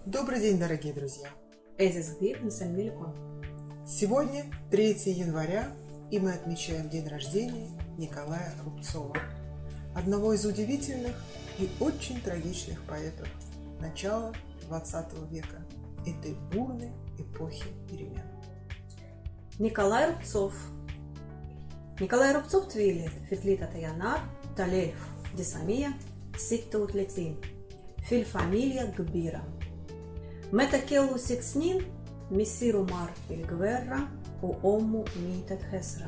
Добрый день, дорогие друзья! Сегодня 3 января, и мы отмечаем день рождения Николая Рубцова, одного из удивительных и очень трагичных поэтов начала XX века, этой бурной эпохи перемен. Николай Рубцов. Николай Рубцов твилет фитлита таянар талельф дисамия ситтаутлетин фил фамилия Гбира. Метакеллу сикснин миссиру мар il guerra у омму митет хесра.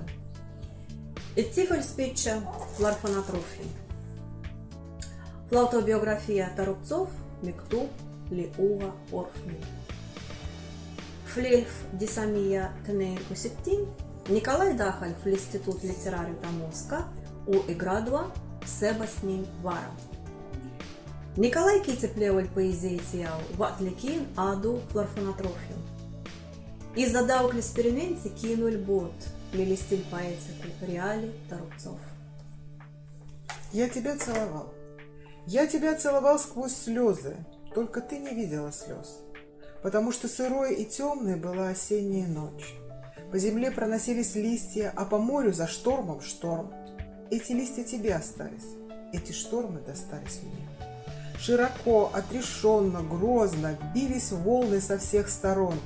Иттифаль спича ларфанатрофи. Флаутобиография Рубцов миктуб лиуга орфни. Флельф дисамия тнейн уситтин Николай дахаль в Институт литерарию Тамоска у иградва себаснин вара. Николай китеплеваль поэзии тиял в атликин аду флорфонатрофию. Из задавок эксперименте кинуль бот лилистиль поэтику реали Рубцов. Я тебя целовал. Я тебя целовал сквозь слезы, только ты не видела слез, потому что сырой и темной была осенняя ночь. По земле проносились листья, а по морю за штормом шторм. Эти листья тебе остались, эти штормы достались мне. Широко, отрешенно, грозно бились волны со всех сторон,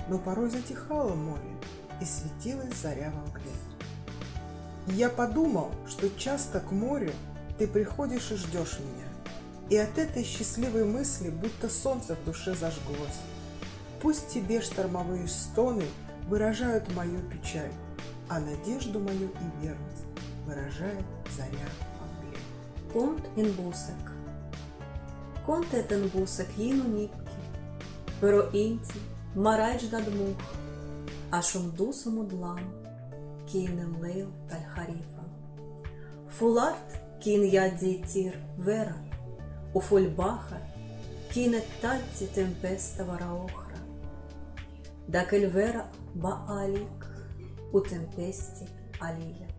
но порой затихало море, и светилась заря во мгле. Я подумал, что часто к морю ты приходишь и ждешь меня, и от этой счастливой мысли будто солнце в душе зажглось. Пусть тебе штормовые стоны выражают мою печаль, а надежду мою и верность выражает заря во мгле. Конт инбусек. Конт этенбусек йину нипки, pero инти марайдж дадмух, ашум дусу мудлам, кинем лейл тальхарифа. Фуларт кин яди тир вера, у фульбаха кинет тальти темпеста вараохра. Дакель вера баалик у темпести алия.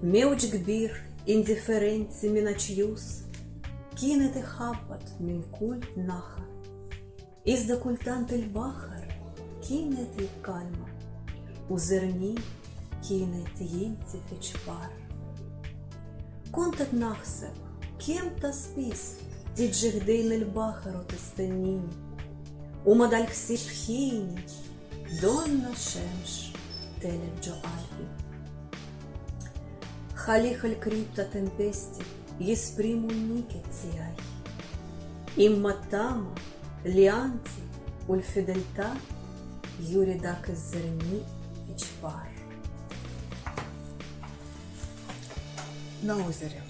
Меуч гбир индифференци миначьюс, кинет и хапат минкуль наха. Изда культантель бахар, кинет и кальма, у зерни кинет йинти фечпар. Контет нахсеп, кем-то спис, диджихдейнель бахару тестенини, у мадальх сипхини, донна шемш, телем джо альби. Халихаль крипта темпести, есприму никет сияй. Имматама, лианти, ульфидельта, юридак из зерни и чпар. На озере.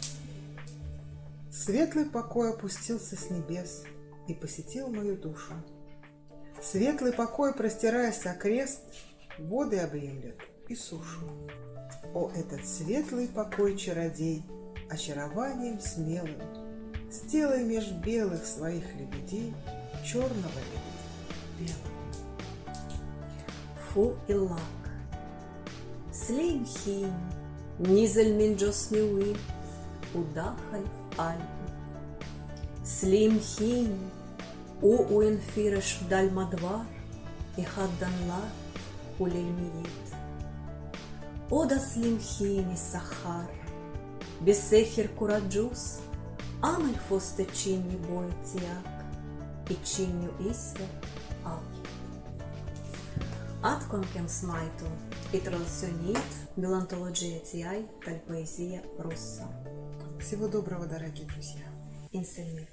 Светлый покой опустился с небес и посетил мою душу. Светлый покой, простираясь окрест, воды объемлет и сушу. О, этот светлый покой, чародей, очарованием смелым, сделай меж белых своих лебедей черного лебедя белым. Фу иллак. Слим хин, низель минджос миуи, удахаль альбы. Слим хин, у уинфиреш вдаль мадвар, и хадданла улельмиит. Ода слим хини сахар, бесехир кураджус, амель фосте чинни бойтиак, и чинню исве алки. Атконкем смайту, и традиционит, мелантология тиай, таль поэзия русса. Всего доброго, дорогие друзья! Инсельмир.